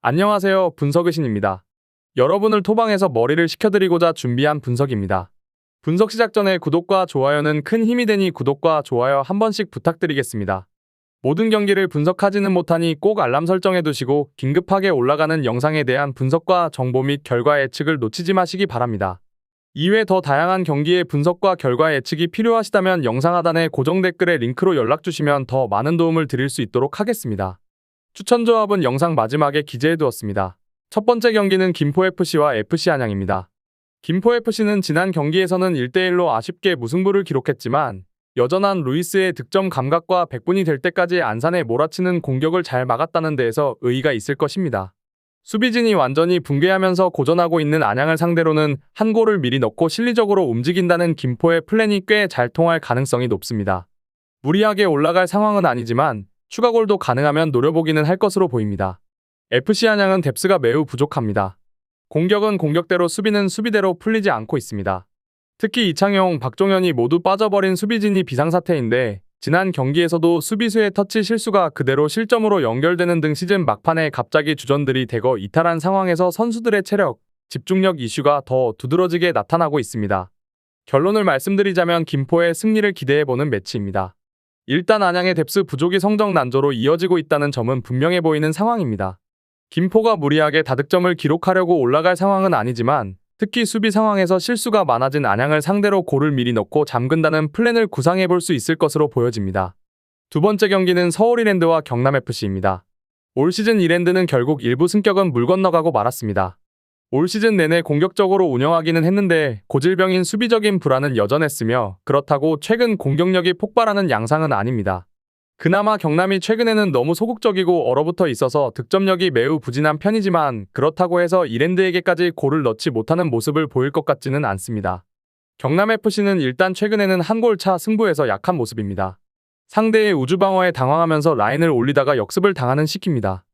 안녕하세요. 분석의신입니다. 여러분을 토방에서 머리를 식혀드리고자 준비한 분석입니다. 분석 시작 전에 구독과 좋아요는 큰 힘이 되니 구독과 좋아요 한 번씩 부탁드리겠습니다. 모든 경기를 분석하지는 못하니 꼭 알람 설정해 두시고 긴급하게 올라가는 영상에 대한 분석과 정보 및 결과 예측을 놓치지 마시기 바랍니다. 이외 더 다양한 경기의 분석과 결과 예측이 필요하시다면 영상 하단의 고정 댓글에 링크로 연락주시면 더 많은 도움을 드릴 수 있도록 하겠습니다. 추천 조합은 영상 마지막에 기재해두었습니다. 첫 번째 경기는 김포FC와 FC안양입니다. 김포FC는 지난 경기에서는 1대1로 아쉽게 무승부를 기록했지만 여전한 루이스의 득점 감각과 100분이 될 때까지 안산에 몰아치는 공격을 잘 막았다는 데에서 의의가 있을 것입니다. 수비진이 완전히 붕괴하면서 고전하고 있는 안양을 상대로는 한 골을 미리 넣고 실리적으로 움직인다는 김포의 플랜이 꽤 잘 통할 가능성이 높습니다. 무리하게 올라갈 상황은 아니지만 추가골도 가능하면 노려보기는 할 것으로 보입니다. FC안양은 뎁스가 매우 부족합니다. 공격은 공격대로 수비는 수비대로 풀리지 않고 있습니다. 특히 이창용, 박종현이 모두 빠져버린 수비진이 비상사태인데 지난 경기에서도 수비수의 터치 실수가 그대로 실점으로 연결되는 등 시즌 막판에 갑자기 주전들이 대거 이탈한 상황에서 선수들의 체력, 집중력 이슈가 더 두드러지게 나타나고 있습니다. 결론을 말씀드리자면 김포의 승리를 기대해보는 매치입니다. 일단 안양의 뎁스 부족이 성적 난조로 이어지고 있다는 점은 분명해 보이는 상황입니다. 김포가 무리하게 다득점을 기록하려고 올라갈 상황은 아니지만 특히 수비 상황에서 실수가 많아진 안양을 상대로 골을 미리 넣고 잠근다는 플랜을 구상해볼 수 있을 것으로 보여집니다. 두 번째 경기는 서울 이랜드와 경남FC입니다. 올 시즌 이랜드는 결국 일부 승격은 물 건너가고 말았습니다. 올 시즌 내내 공격적으로 운영하기는 했는데 고질병인 수비적인 불안은 여전했으며 그렇다고 최근 공격력이 폭발하는 양상은 아닙니다. 그나마 경남이 최근에는 너무 소극적이고 얼어붙어 있어서 득점력이 매우 부진한 편이지만 그렇다고 해서 이랜드에게까지 골을 넣지 못하는 모습을 보일 것 같지는 않습니다. 경남FC는 일단 최근에는 한 골 차 승부에서 약한 모습입니다. 상대의 우주방어에 당황하면서 라인을 올리다가 역습을 당하는 시기입니다.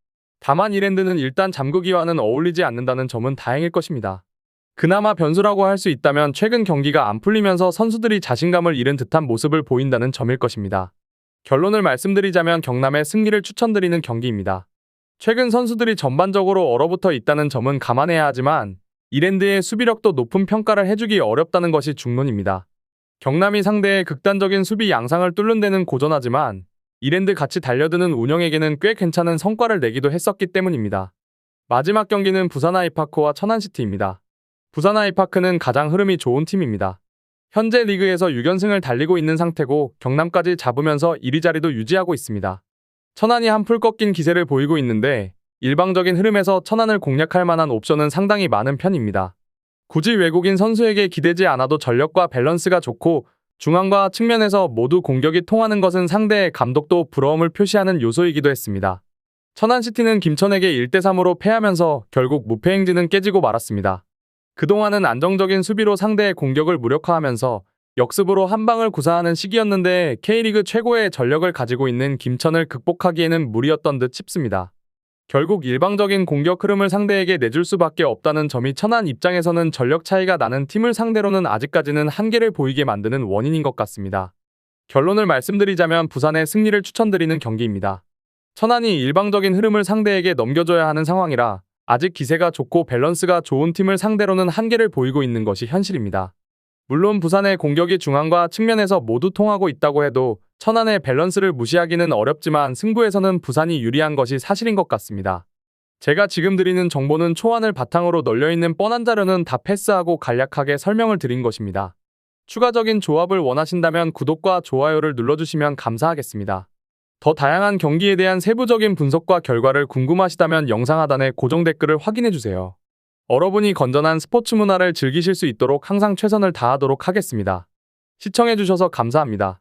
다만 이랜드는 일단 잠그기와는 어울리지 않는다는 점은 다행일 것입니다. 그나마 변수라고 할 수 있다면 최근 경기가 안 풀리면서 선수들이 자신감을 잃은 듯한 모습을 보인다는 점일 것입니다. 결론을 말씀드리자면 경남의 승리를 추천드리는 경기입니다. 최근 선수들이 전반적으로 얼어붙어 있다는 점은 감안해야 하지만 이랜드의 수비력도 높은 평가를 해주기 어렵다는 것이 중론입니다. 경남이 상대의 극단적인 수비 양상을 뚫는 데는 고전하지만 이랜드 같이 달려드는 운영에게는 꽤 괜찮은 성과를 내기도 했었기 때문입니다. 마지막 경기는 부산 아이파크와 천안시티입니다. 부산 아이파크는 가장 흐름이 좋은 팀입니다. 현재 리그에서 6연승을 달리고 있는 상태고 경남까지 잡으면서 1위 자리도 유지하고 있습니다. 천안이 한풀 꺾인 기세를 보이고 있는데 일방적인 흐름에서 천안을 공략할 만한 옵션은 상당히 많은 편입니다. 굳이 외국인 선수에게 기대지 않아도 전력과 밸런스가 좋고 중앙과 측면에서 모두 공격이 통하는 것은 상대의 감독도 부러움을 표시하는 요소이기도 했습니다. 천안시티는 김천에게 1대3으로 패하면서 결국 무패 행진은 깨지고 말았습니다. 그동안은 안정적인 수비로 상대의 공격을 무력화하면서 역습으로 한 방을 구사하는 시기였는데 K리그 최고의 전력을 가지고 있는 김천을 극복하기에는 무리였던 듯 싶습니다. 결국 일방적인 공격 흐름을 상대에게 내줄 수밖에 없다는 점이 천안 입장에서는 전력 차이가 나는 팀을 상대로는 아직까지는 한계를 보이게 만드는 원인인 것 같습니다. 결론을 말씀드리자면 부산의 승리를 추천드리는 경기입니다. 천안이 일방적인 흐름을 상대에게 넘겨줘야 하는 상황이라 아직 기세가 좋고 밸런스가 좋은 팀을 상대로는 한계를 보이고 있는 것이 현실입니다. 물론 부산의 공격이 중앙과 측면에서 모두 통하고 있다고 해도 천안의 밸런스를 무시하기는 어렵지만 승부에서는 부산이 유리한 것이 사실인 것 같습니다. 제가 지금 드리는 정보는 초안을 바탕으로 널려있는 뻔한 자료는 다 패스하고 간략하게 설명을 드린 것입니다. 추가적인 조합을 원하신다면 구독과 좋아요를 눌러주시면 감사하겠습니다. 더 다양한 경기에 대한 세부적인 분석과 결과를 궁금하시다면 영상 하단의 고정 댓글을 확인해주세요. 여러분이 건전한 스포츠 문화를 즐기실 수 있도록 항상 최선을 다하도록 하겠습니다. 시청해주셔서 감사합니다.